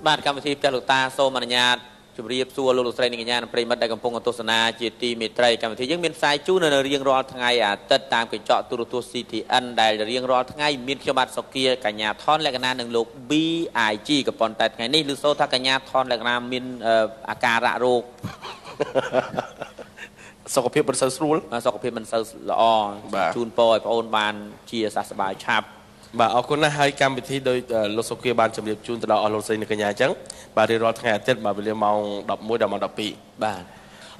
បាទកម្មវិធីផ្ទះលោកតាសូមអនុញ្ញាតជម្រាបសួរលោកលោកស្រីនិងកញ្ញាប្រិយមិត្តដែលកំពុងទស្សនាជាទីមេត្រីកម្មវិធីយើងមានផ្សាយជូននៅរៀងរាល់ថ្ងៃអាទិត្យតាមកញ្ចក់ទូរទស្សន៍ CTN ដែលរៀងរាល់ថ្ងៃមានខ្ញុំបាទសុគាកញ្ញាថនលក្ខណៈនិងលោក BIG ក៏ប៉ុន្តែថ្ងៃនេះឮសូរថាកញ្ញាថនលក្ខណៈមានអាការៈរោគសុខភាពមិនសូវស្រួលសុខភាពមិនសូវល្អជូនពរឲ្យបងអូនបានជាសះស្បើយឆាប់បាទអរគុណណាស់ហើយកម្មវិធីដោយលោកសុគាបានជម្រាបជូនទៅដល់អស់លោកស្រីនិងកញ្ញាអញ្ចឹងបាទរៀបរាល់ថ្ងៃអាទិត្យបាទវេលាម៉ោង11ដល់ម៉ោង12បាទ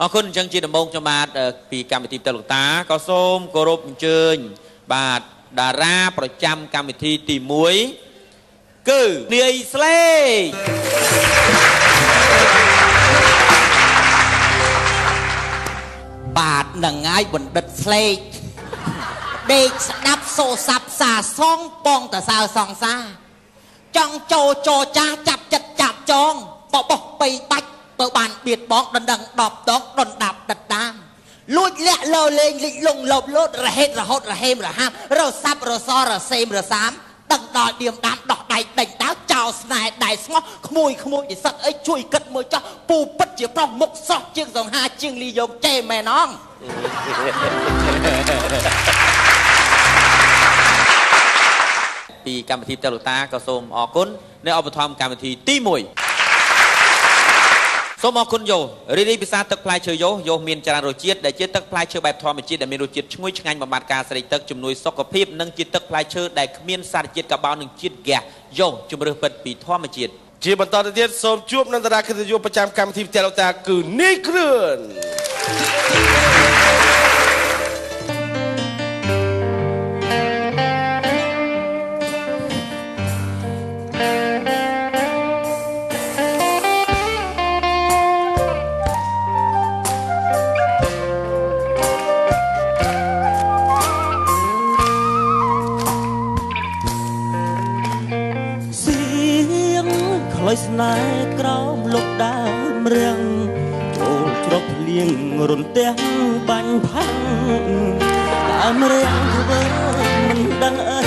អរគុណអញ្ចឹងជាដំបូងខ្ញុំបាទពីកម្មវិធីផ្ទះលោកតាក៏សូមគោរពអញ្ជើញបាទតារាប្រចាំកម្មវិធីទី1គឺនាយស្លេកបាទនឹងហើយបណ្ឌិតស្លេកដេកស្ដាប់សូសាប់សាសងពងតសៅសងសាចង់ចូលចោចាស់ចាប់ចិត្តចាប់ចងបបោះបីបាច់បើបានបៀតបងដណ្ដឹង10ដងដណ្ដាប់ដិតតាមលួចលាក់លោលេងលិចលងលបលោតរហេតរហូតរហេមរហាមរសាប់រសរសេមរសាមដឹងដល់ឌៀមដាំដោះដៃដេញតៅចោលស្នេហ៍ដៃស្ងោះក្មួយនិស្សិតអីជួយគិតមើលចោះពូពិតជាប្រុសមុខស្រស់ជាងសង្ហាជាងលីយកចេមែនអងពីកម្មវិធីផ្ទះលោកតាក៏សូមអរគុណនៅឧបត្ថម្ភកម្មវិធីទី1សូមអរគុណយោរីរីពិសាទឹកផ្លែឈើយោមានច្រើនរសជាតិដែលជាទឹកផ្លែឈើបែបធម្មជាតិដែលមានរសជាតិឈ្ងុយឆ្ងាញ់បំបត្តិការស្រេកទឹកជំនួយសុខភាពនិងជាទឹកផ្លែឈើដែលគ្មានសារជាតិកាបូននិងជាតិហ្គាសយោជំរឿសពិតពីធម្មជាតិជាបន្តទៅទៀតសូមជួបនឹងតារាកិត្តិយសប្រចាំកម្មវិធីផ្ទះលោកតាគឺនីគ្រឿនស្នេហ៍ក្រោមលុបដើមរៀងចូលជ្រកលៀងរន្ទះបាញ់ផាំងដើមរៀងធ្វើមិនដឹងអី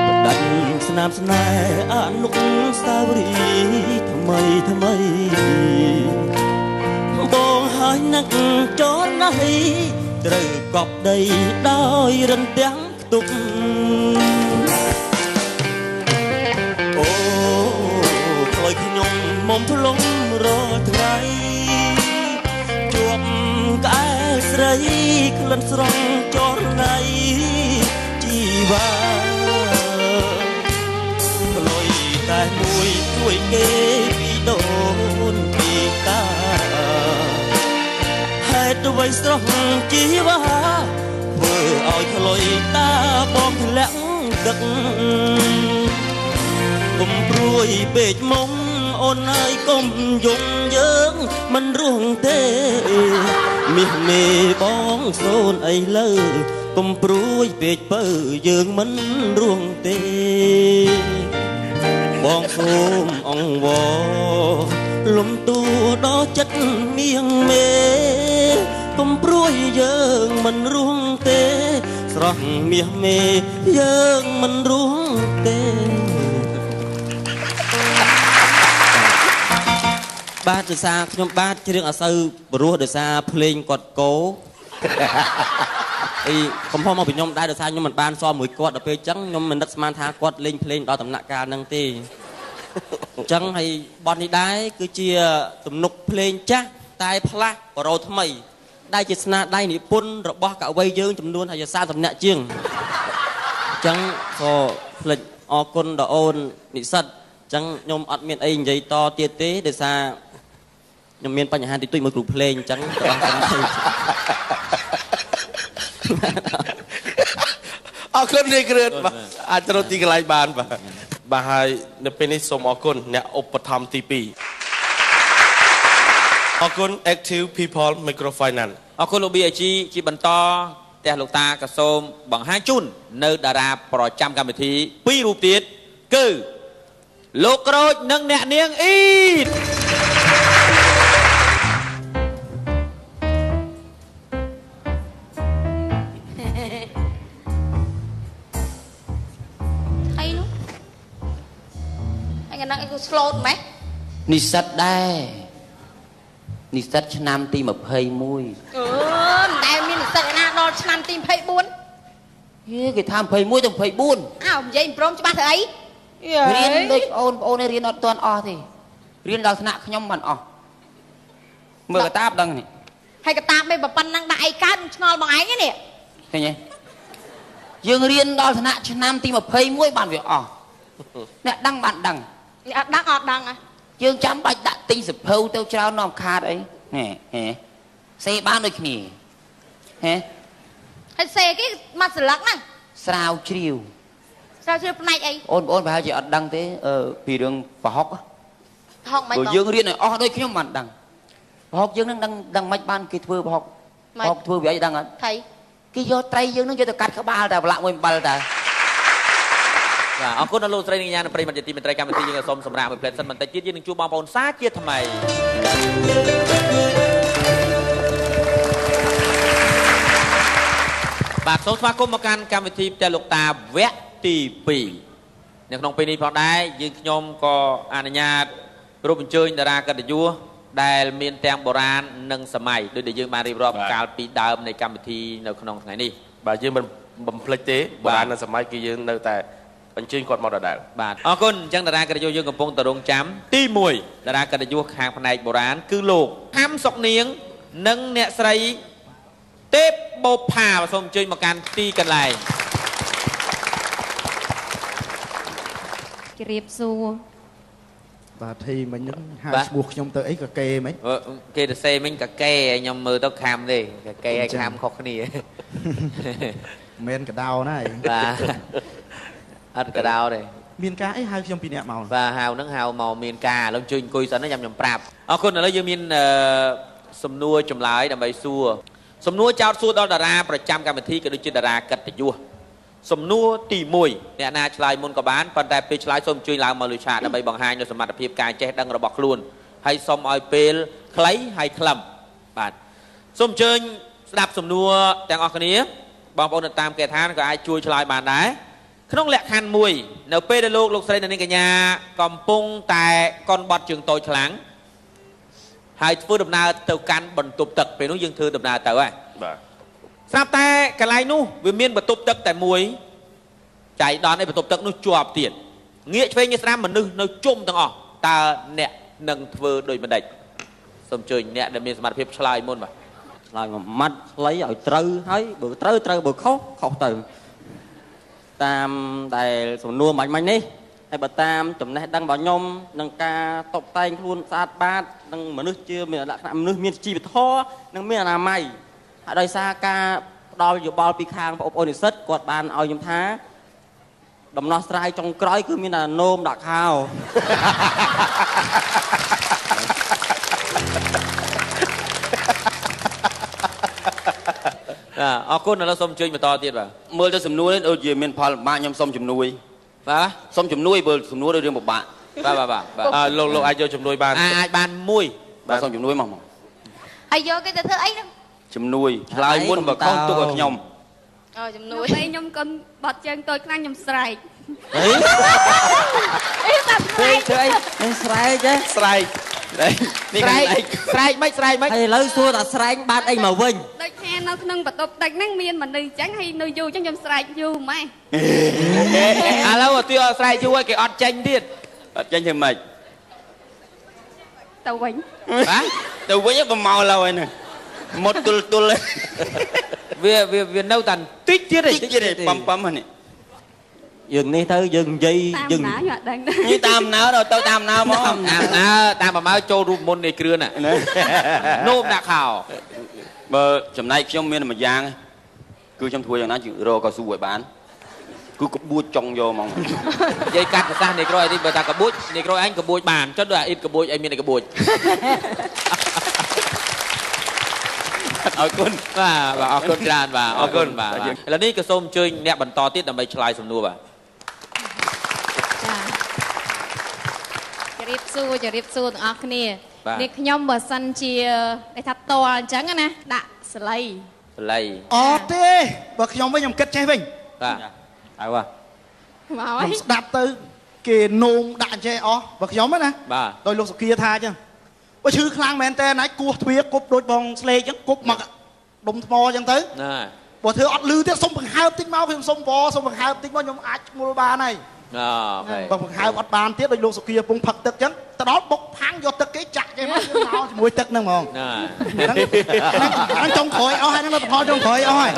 បដាច់ស្នាមស្នេហ៍អនុស្សាវរីយ៍ថ្មីបងហើយនឹកចោលណាស់ត្រូវកប់ដីដោយរន្ទះខ្ទប់មុំផ្លុំរាល់ថ្ងៃជួបក្អែស្រីក្លិនស្រស់ចរណៃជីវ៉ាផ្លុយតែមួយជួយគេពីដូនពីតាហេតុអ្វីស្រស់ជីវ៉ាធ្វើឲ្យផ្លុយតាបងធ្លាក់ដឹកគុំព្រួយពេកមុំអូនហើយកុំយំយើងមិនរួងទេមាសមេបងសូនអីលើកុំព្រួយពេកពើយើងមិនរួងទេបងសូមអង្វរលំទួដល់ចិត្តមាសមេកុំព្រួយយើងមិនរួងទេស្រស់មាសមេយើងមិនរួងទេបាទដោយសារខ្ញុំបាទច្រៀងអត់សូវព្រោះដោយសារភ្លេងគាត់កោអីកំហុសមកពីខ្ញុំដែរដោយសារខ្ញុំមិនបានសមមួយគាត់ដល់ពេលអញ្ចឹងខ្ញុំមិននឹកស្មានថាគាត់លេងភ្លេងដល់ដំណាក់កាលហ្នឹងទេអញ្ចឹងហើយបទនេះដែរគឺជាទំនុកភ្លេងចាស់តែផ្លាស់បរោថ្មីដែលជាស្នាដៃនិពន្ធរបស់កវីយើងចំនួនហើយ30នាក់ជាងអញ្ចឹងក៏ភ្លេចអរគុណដល់អូននិស្សិតអញ្ចឹងខ្ញុំអត់មានអីនិយាយតទៀតទេដោយសារខ្ញុំមានបញ្ហាតិចតួចមួយគ្រូភ្លេងអញ្ចឹងទៅអស់តាមទៅអរគុណនេះគ្រឿនបាទអាចទៅទីកន្លែងបានបាទហើយនៅពេលនេះសូមអរគុណអ្នកឧបត្ថម្ភទី2អរគុណ Active People Microfinance អរគុណលោក BIG ជាបន្តផ្ទះលោកតាក៏សូមបង្ហាញជូននៅតារាប្រចាំកម្មវិធី2រូបទៀតគឺលោកក្រូចនិងអ្នកនាងអ៊ីតថ ឆ្លូតម៉េចនិស្សិតដែរនិស្សិតឆ្នាំទី21មិនដែលមាននិស្សិតណាដល់ឆ្នាំទី24យេគេថា21ទៅ24អើនិយាយព្រមច្បាស់ទៅអីរៀនដូចបងអូនរៀនអត់ទាន់អស់ទេរៀនដល់ថ្នាក់ខ្ញុំមិនអស់មើលកតាបដឹងនេះហើយកតាបមិនប៉ុណ្ណឹងដាក់អីកើតឆ្ងល់បងឯងនេះឃើញទេយើងរៀនដល់ថ្នាក់ឆ្នាំទី21បានវាអស់អ្នកដឹងបានដឹងអត់ដឹងយើងចាំបាច់ដាក់ទិញសភៅទៅច្រើននាំខាតអីហេសេបានដូចគ្នាហេហើយសេគេមកស្លឹកហ្នឹងស្រាវជ្រាវផ្នែកអីអូនប្រហែលជាអត់ដឹងទេពីរឿងប្រហុកមិនបងយើងរៀនឲ្យអស់ដូចខ្ញុំបានដឹងប្រហុកយើងនឹងដឹងមិនបានគេធ្វើប្រហុកធ្វើវាអីដឹងអត់ថៃគេយកត្រីយើងនឹងយកទៅកាត់ក្បាលតែប្រឡាក់មួយអំបិលតែបាទអរគុណដល់លោកស្រីនាងកញ្ញាប្រិយមិត្តជាទីមេត្រីកម្មវិធីយើងសូមសម្រាប់មួយផ្លែសិនបន្តិចទៀតយើងនឹងជួបបងប្អូនសាជាថ្មីបាទសូមស្វាគមន៍មកកាន់កម្មវិធីផ្ទះលោកតាវគ្គទី2នៅក្នុងពេលនេះផងដែរយើងខ្ញុំក៏អនុញ្ញាតរួមអញ្ជើញតារាកិត្តិយសដែលមានទាំងបុរាណនិងសម័យដោយដែលយើងបានរៀបរាប់កាលពីដើមនៃកម្មវិធីនៅក្នុងថ្ងៃនេះបាទយើងមិនបំភ្លេចទេបុរាណនិងសម័យគឺយើងនៅតែអញ្ជើញគាត់មកដដែលបាទអរគុណអញ្ចឹងតារាកិត្តិយសយើងកំពុងតរងចាំទី1តារាកិត្តិយសខាងផ្នែកបុរាណគឺលោកហាំសុកនាងនិងអ្នកស្រីទេពបូផាសូមអញ្ជើញមកកាន់ទីកន្លែងជម្រាបសួរបាទធីមិញហ្នឹងហៅឈ្មោះខ្ញុំទៅអីក៏កេមិញគេទៅសេមិញក៏កេខ្ញុំមើលទៅខាំទេក៏កេឲ្យខាំខុសគ្នាមិនកដោណាបាទអត់កដោទេមានការអីហៅខ្ញុំពីអ្នកមកបាទហៅហ្នឹងហៅមកមានការឥឡូវជួយអង្គុយសិនណាខ្ញុំប្រាប់អរគុណឥឡូវយើងមានសំណួរចម្លើយដើម្បីសួរសំណួរចោតសួរដល់តារាប្រចាំកម្មវិធីក៏ដូចជាតារាកិត្តិយសសំណួរទី1អ្នកណាឆ្លើយមុនក៏បានប៉ុន្តែពេលឆ្លើយសូមជួយឡើងមកលើឆាកដើម្បីបង្ហាញនូវសមត្ថភាពការចេះដឹងរបស់ខ្លួនហើយសូមឲ្យពេលខ្លីហើយខ្លឹមបាទសូមអញ្ជើញស្ដាប់សំណួរទាំងអស់គ្នាបងប្អូននៅតាមគេឋានក៏អាចជួយឆ្លើយបានដែរក្នុងលក្ខខណ្ឌមួយនៅពេលដែលលោកស្រីនិងនាងកញ្ញាកំពុងតែកុនបត់ជើងតូចខ្លាំងហើយធ្វើដំណើរទៅកាន់បន្ទប់ទឹកពេលនោះយើងធ្វើដំណើរទៅហ៎បាទស្រាប់តែកន្លែងនោះវាមានបន្ទប់ទឹកតែមួយចៃដន្យឯបន្ទប់ទឹកនោះជាប់ទៀតងាកឆ្វេងងាកស្ដាំមនុស្សនៅជុំទាំងអស់តើអ្នកនឹងធ្វើដូចម្ដេចសូមអញ្ជើញអ្នកដែលមានសមត្ថភាពឆ្លើយមុនបាទឆ្លើយមួយម៉ាត់ខ្លីឲ្យត្រូវហើយបើត្រូវបើខុសទៅតាមដែលសំណួរមាញ់នេះហើយបើតាមចំណេះដឹងរបស់ខ្ញុំនឹងការតុបតែងខ្លួនស្អាតបាតនិងមនុស្សជាមានលក្ខណៈមនុស្សមានជីវធម៌និងមានអនាម័យហើយដោយសារការផ្ដល់យោបល់ពីខាងបងប្អូននិស្សិតគាត់បានឲ្យខ្ញុំថាដំណោះស្រាយចុងក្រោយគឺមានតែនោមដាក់ខោអរគុណឥឡូវសូមអញ្ជើញបន្តទៀតបាទមើលទៅសំណួរនេះដូចជាមានផលលំបាកខ្ញុំសូមជំនួយបាទសូមជំនួយបើសំណួររឿងពិបាកបាទលោកអាចយកជំនួយបានអាចបានមួយ បាទសូមជំនួយមកហើយយកគេទៅធ្វើអីហ្នឹងជំនួយឆ្លើយមុនបើខុសទុកឲ្យខ្ញុំជំនួយពេលខ្ញុំកុំបត់ជើងតូចខ្លាំងខ្ញុំស្រែកអីតាស្រែកធ្វើអីស្រែកទេស្រែកនេះស្រែកមិនហើយឥឡូវសួរតាស្រែកបានអីមកវិញដូចថានៅក្នុងបន្ទប់ទឹកហ្នឹងមានមនុស្សអញ្ចឹងហើយនៅយូរអញ្ចឹងខ្ញុំស្រែកយូរម៉េចឥឡូវទៅស្រែកយូរឲ្យគេអត់ចេញទៀតអត់ចេញធ្វើម៉េចទៅវិញបាទទៅវិញបើមកឡើយហ្នឹងមុតទុលវានៅតែតិចទៀតប៉ំនេះយើងនេះទៅយើងនិយាយយើងណាអត់ដឹងនេះតាមណៅទៅតាមណៅមកតាមប្រមើចូលរូបមុននៃគ្រឿននោមដាក់ខោបើចំណែកខ្ញុំមានមួយយ៉ាងគឺខ្ញុំធ្វើយ៉ាងណារកកស៊ូឲ្យបានគឺកបួចចង់យកហ្មងនិយាយកាត់ប្រសាសន៍នៃក្រោយអីបើថាកបួចនៃក្រោយអញកបួចបានចុះដូចអាអ៊ីតកបួចឲ្យមានតែកបួចអរគុណបាទអរគុណច្រើនបាទអរគុណបាទឥឡូវនេះក៏សូមអញ្ជើញអ្នកបន្តទៀតដើម្បីឆ្លើយសំណួរបាទជម្រាបសួរទាំងអស់គ្នានេះខ្ញុំបើសិនជាគេថាតល់អញ្ចឹងណាដាក់ស្លៃអត់ទេបើខ្ញុំវិញខ្ញុំគិតចេះវិញបាទមកខ្ញុំស្ដាប់ទៅ គេនោមដាក់ចេះអស់បើខ្ញុំណា បាទ ដោយលោកសុគាថាអញ្ចឹងបើឈឺខ្លាំងមែនតើណាច់គោះទ្វារគប់ដូចបងស្លេកអញ្ចឹងគប់មកដុំថ្មអញ្ចឹងទៅ ណា បើធ្វើអត់លឺទៀតសុំបង្ហើបតិចមកខ្ញុំសុំវសុំបង្ហើបតិចមកខ្ញុំអាចឈ្មោះបានហើយ អូខេ បើបង្ហើបអត់បានទៀតដោយលោកសុគាពងផឹកទឹកអញ្ចឹងទៅដល់បុកផាំងយកទឹកគេចាក់ចេះមកជាមួយទឹកហ្នឹងហ្មង ណា ហ្នឹងចុងក្រោយអស់ហើយហ្នឹងលទ្ធផលចុងក្រោយអស់ហើយ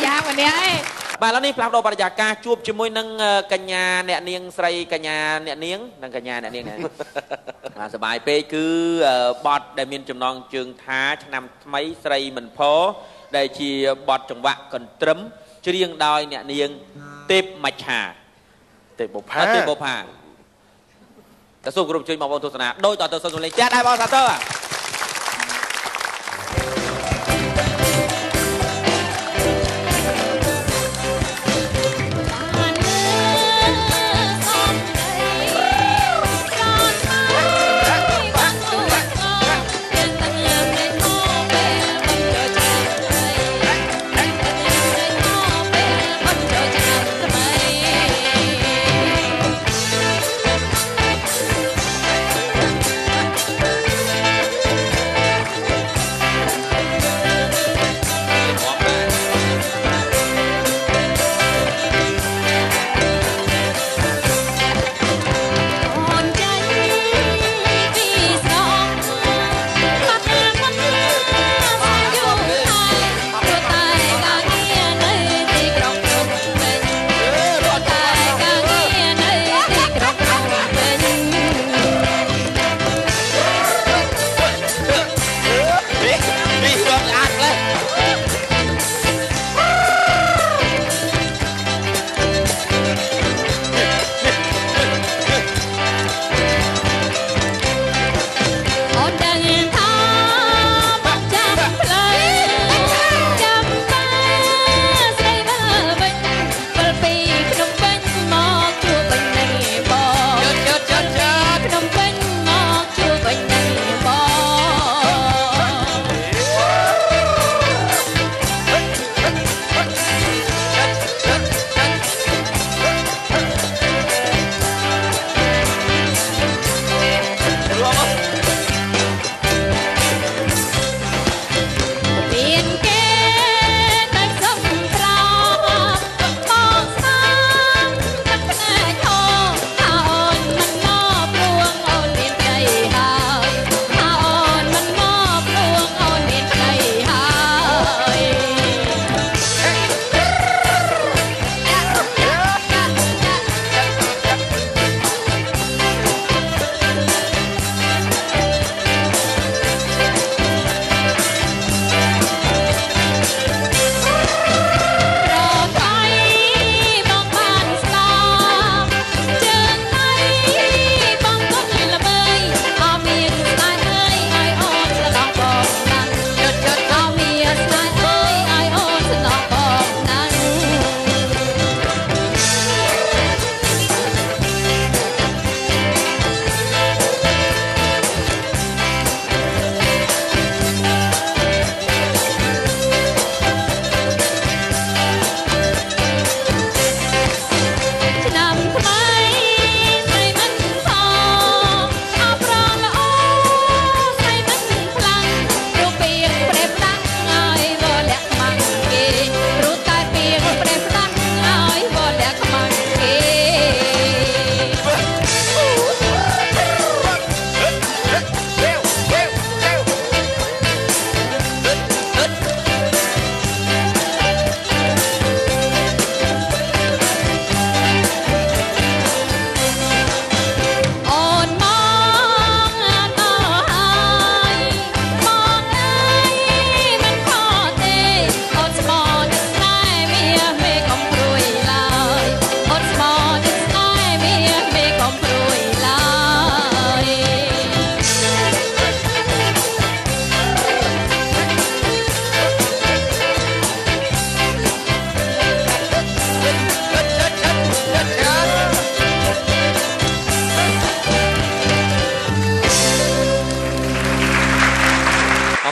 យ៉ាងម្នាក់ឯង បាទឥឡូវនេះផ្លាស់ប្ដូរបរិយាកាសជួបជាមួយនឹងកញ្ញាអ្នកនាងស្រីកញ្ញាអ្នកនាងនិងកញ្ញាអ្នកនាងនេះបាទសប្បាយពេកគឺបទដែលមានចំណងជើងថាឆ្នាំថ្មីស្រីមិនផដែលជាបទចង្វាក់កន្ទ្រឹមច្រៀងដោយអ្នកនាងទេពមច្ឆា ទេពបុប្ផា ទេពបុប្ផាតើសូមគោរពជួយមកបងទស្សនាដោយតទៅសុំលេងចាស់ដែរបងសាទរ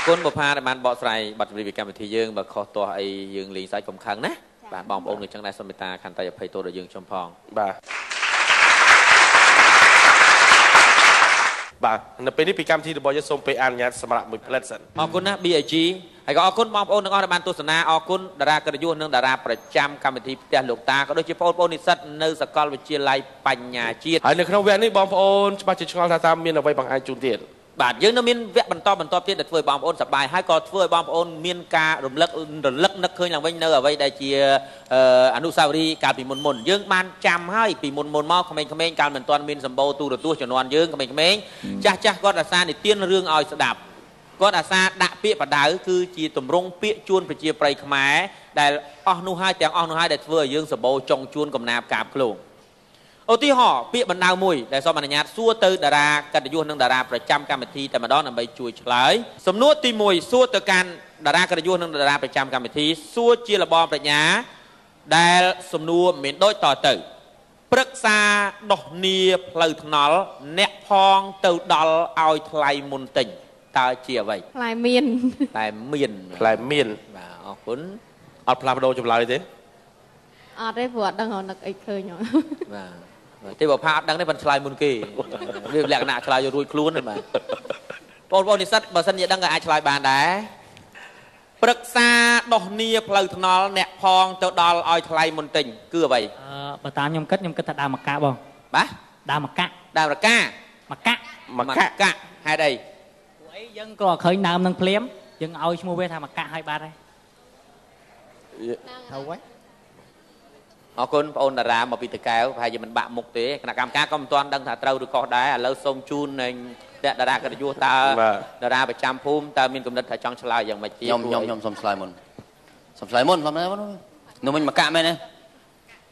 គុណបុប្ផាដែលបានបកស្រាយបទចម្រៀងពីកម្មវិធីយើងបើខុសទាស់អីយើងលេងសាច់កុំខឹងណា បាទបងប្អូននឹងចឹងដែរសូមមេត្តាខន្តីអភ័យទោសដល់យើងខ្ញុំផងបាទបាទនៅពេលនេះពីកម្មវិធីរបស់យើងសូមពេលអនុញ្ញាតសម្រាប់មួយផ្លែតសិនអរគុណណា BIG ហើយក៏អរគុណបងប្អូនទាំងអស់ដែលបានទស្សនាអរគុណតារាកិត្តិយសនិងតារាប្រចាំកម្មវិធីផ្ទះលោកតាក៏ដូចជាបងប្អូននិស្សិតនៅសាកលវិទ្យាល័យបញ្ញាជាតិហើយនៅក្នុងវគ្គនេះបងប្អូនច្បាស់ជាឆ្ងល់ថាតើមានអ្វីបង្ហាញជូនទៀតបាទយើងនៅមានវគ្គបន្តទៀតដែលធ្វើឲ្យបងប្អូនសប្បាយហើយក៏ធ្វើឲ្យបងប្អូនមានការរំលឹកនឹកឃើញឡើងវិញនៅអ្វីដែលជាអនុស្សាវរីយ៍កាលពីមុនយើងបានចាំហើយពីមុនមកក្មេងៗកាលមិនទាន់មានសម្បូរទូរទស្សន៍ជំនាន់យើងក្មេងៗចាស់គាត់អាសានិទានរឿងឲ្យស្ដាប់គាត់អាសាដាក់ពាក្យបដៅគឺជាទម្រង់ពាក្យជួនប្រជាប្រិយខ្មែរដែលអស់នោះហើយទាំងអស់នោះហើយដែលធ្វើឲ្យយើងសម្បូរចុងជួនកំណាព្យកាបឃ្លោងឧទាហរណ៍ពាក្យបណ្ដៅមួយដែលសូមអនុញ្ញាតសួរទៅតារាកិត្តិយសនិងតារាប្រចាំកម្មវិធីតែម្ដងដើម្បីជួយឆ្លើយសំណួរទី1សួរទៅកាន់តារាកិត្តិយសនិងតារាប្រចាំកម្មវិធីសួរជាលបងប្រាជ្ញាដែលសំណួរមានដូចតទៅព្រឹក្សាដោះនីផ្លូវថ្នល់អ្នកផងទៅដល់ឲ្យថ្លៃមុនទិញតើជាអ្វីផ្លែមៀនផ្លែមៀនបាទអរគុណអត់ផ្លាស់ប្ដូរចម្លើយទេអត់ទេព្រោះអត់ដឹងនឹកអីឃើញបាទទេបើផាអត់ដឹងទេមិនឆ្លើយមុនគេវាលក្ខណៈឆ្លើយរួចខ្លួនហ្នឹងបាទបងប្អូននិស្សិតបើសិនជាដឹងក៏អាចឆ្លើយបានដែរព្រឹក្សាដោះនីផ្លូវថ្នល់អ្នកផងទៅដល់ឲ្យថ្លៃមុនទិញគឺអ្វីបើតាមខ្ញុំគិតថាដើមមកកាបងបាទដើមមកកាមកកាហេតុអីពួកអីយើងក៏ឃើញដើមនឹងភ្លាមយើងឲ្យឈ្មោះវាថាមកកាឲ្យបាត់ហើយទៅហើយអរគុណបងអូនតារាមកពីតកែវប្រហែលជាមិនបាក់មុខទេគណៈកម្មការក៏មិនទាន់ដឹងថាត្រូវឬខុសដែរឥឡូវសូមជូននឹងតារាកិត្តិយសតើតារាប្រចាំភូមិតើមានគំនិតថាចង់ឆ្លើយយ៉ាងម៉េចទៀតខ្ញុំសូមឆ្លើយមុននោះមិញមកកាក់មែនទេ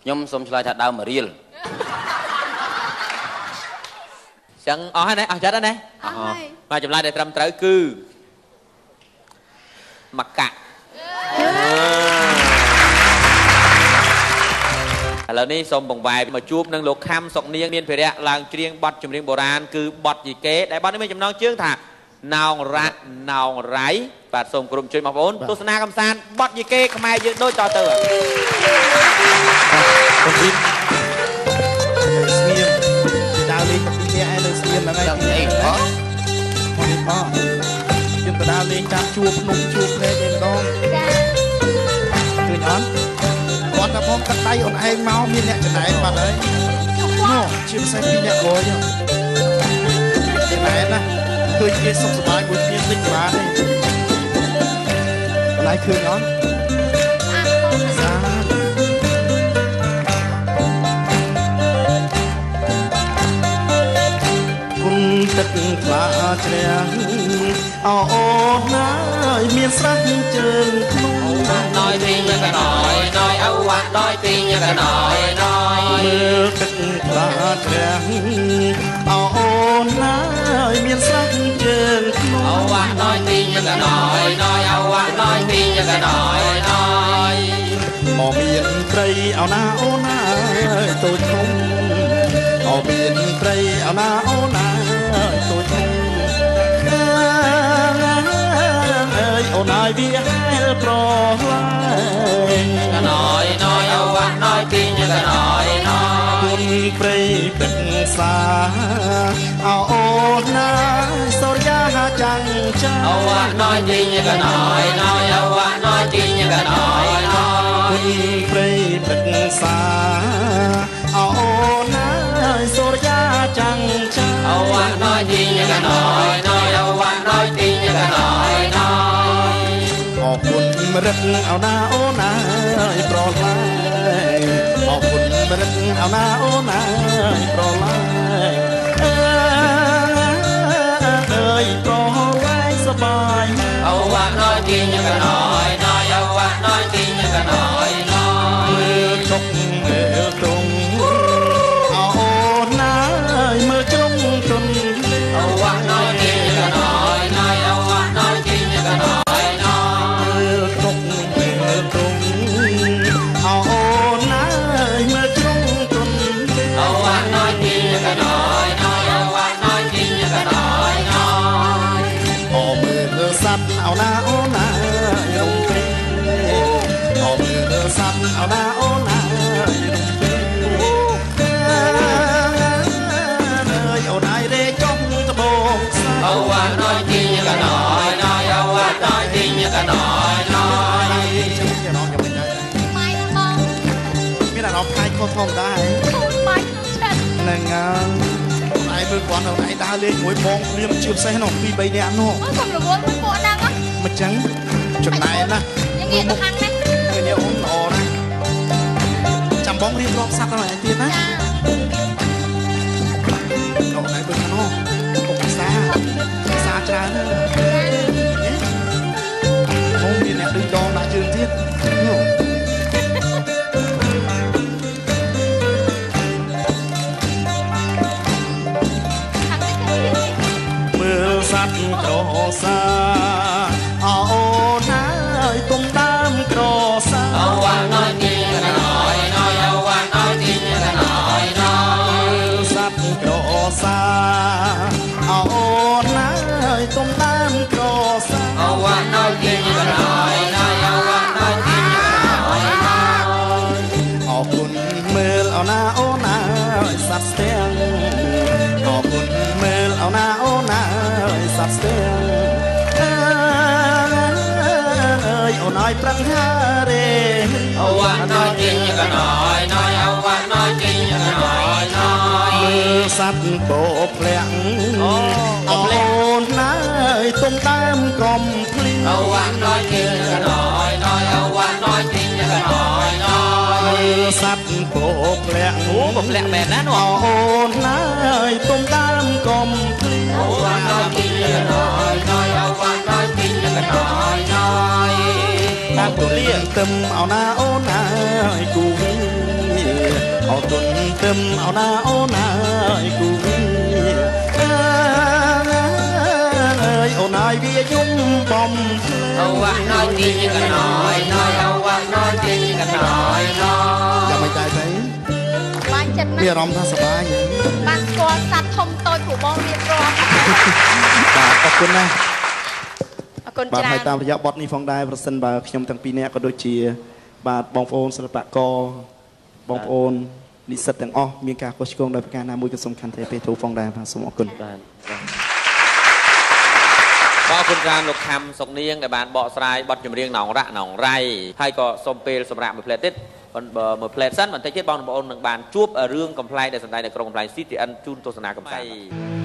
ខ្ញុំសូមឆ្លើយថាដើមមករៀលចឹងអស់ហើយណាអស់ចិត្តហើយណាអស់ហើយបាទចម្លើយដែលត្រឹមត្រូវគឺមកកាក់ឥឡូវនេះសូមបង្វែរមកជួបនឹងលោកខំសុកនាងមានភារៈឡើងច្រៀងបទចម្រៀងបុរាណគឺបទយីកេដែលបទនេះមានចំណងជើងថាណោងរ៉ាណោងរៃបាទសូមគ្រប់ជួយបងប្អូនទស្សនាកំសាន្តបទយីកេខ្មែរយើងដូចតទៅស្ងៀមពីដើរលេងពីនេះឯនៅស្ងៀមហ្នឹងឯងអីហ៎ខ្ញុំទៅដើរលេងតាមជួរភ្នំជួរភ្នែកឯម្ដងចាឃើញអត់គាត់ថាផងកាត់ដៃអូនឯងមកមានអ្នកចំណែនបាត់ហើយនោះជាពិសេសពីអ្នកក្រោយចំណែនណាឃើញគេសុខសប្បាយមួយគ្នាតិចបានទេកន្លែងឃើញអត់គុណទឹកថ្លាជ្រះអូណាយមានស្រះជើងក្នុងណយពីញកណយណយអវ៉ាណយពីញកណយណយមើលទឹកថ្លាជ្រះអូណាយមានស្រះជើងក្នុងអវ៉ាណយពីញកណយណយអវ៉ាណយពីញកណយណយមកមានត្រីអូណាតូចធំមកមានត្រីអូណាតូចធំអូនហើយវាហែលប្រឡាយកណយណយអវ៉ាណយពីញកណយណយគុណព្រៃព្រឹក្សាអូនណាសូរយាចាំងចាអវ៉ាណយពីញកណយណយអវ៉ាណយពីញកណយណយគុណព្រៃព្រឹក្សាអូនណាសូរយាចាំងចាអវ៉ាណយពីញកណយណយអវ៉ាណយពីញកណយណយអរគុណមរឹកអូណាប្រឡាយអរគុណមរឹកអូណាប្រឡាយអើយប្រឡាយសបាយអវ៉ាណយពីញកណយណយអវ៉ាណយពីញកណយណយមើលជុកមើលត្រង់អូណាមើលជ្រុងជន់អវ៉ាណយពីញកណយណយអវ៉ាណយពីញកណយអូណារំព្រីអមមើលសัตว์អូ ក៏ធម្មតាហើយ បាច់ចិត្ត ហ្នឹងហើយមើលគាត់នៅឯដើរលេងមួយបងព្រាមជាពិសេសនោះ2 3នាក់នោះ កុំរវល់មួយពួកហ្នឹង មិនចឹងចំណែកណា យ៉ាងងាកទៅខាងនេះ ឃើញអូនល្អណាស់ចាំបងរៀបរាប់សັດដល់ឯទៀតណាលោកណៃមើលខាងនោះពុកភាសាច្រើនណាស់អូមានអ្នកដូចដងដាក់ជើងទៀតនោះ មើលសัตว์ក្រសាអូណាយទុំដើមក្រសាអូវ៉ាណយទីកណយណយអូវ៉ាណយទីកណយណយសัตว์ក្រសាអូណាយទុំដើមក្រសាអូវ៉ាណយទីកណយណយអូវ៉ាណយទីកណយណយអរគុណមើលអូណាអូណាសัตว์ស្ទាំងអរគុណមើលអូណាអូណាសัตว์ស្ទាំងអូនឲ្យប្រឹងហារេអូវ៉ាណយទីកណយណយអូវ៉ាណយទីកណយណយមើលសัตว์បោផ្លាក់អូនណាយទុំដើមក្រុមភ្លីអូវ៉ាណយទីកណយណយអូវ៉ាណយទីកណយណយមើលសัตว์បោផ្លាក់អូបផ្លាក់មែនណានោះអូនណាយទុំដើមក្រុមភ្លីអូវ៉ាណយទីកណយណយអូវ៉ាណយទីកណយណយតាមទូលៀងទឹមអូណាអូណាគូវីអូទុនទឹមអូណាអូណាគូវីអូនឲ្យវាយំបំអូវ៉ាណយទីកណយណយអូវ៉ាណយទីកណយណយចាំមិនដែរទេ បាច់ចិត្តណា មានអារម្មណ៍ថាសប្បាយ បានស្គាល់សัตว์ធំតូចcủaបងរៀបរាប់ បាទអរគុណណាស់ អរគុណ បាទ ច្រើន ហើយតាមរយៈបទនេះផងដែរប្រសិនបើខ្ញុំទាំងពីរនាក់ក៏ដូចជាបាទបងប្អូនសិល្បករបងប្អូននិស្សិតទាំងអស់មានការខុសឆ្គងដោយប្រការណាមួយក៏សំខាន់តែពេលទូផងដែរបាទសូមអរគុណ បាទអរគុណច្រើនលោកខំសុកនាងដែលបានបកស្រាយបទចម្រៀងណងរ៉ាក់ណងរ៉ៃហើយក៏សូមពេលសម្រាប់មួយផ្លែទៀតមួយផ្លែសិនបន្តិចទៀតបងប្អូននឹងបានជួបរឿងកំ pl ដែលសម្ដែងនៅក្រុងកំ pl CTN ជូនទស្សនាកំសាន្ត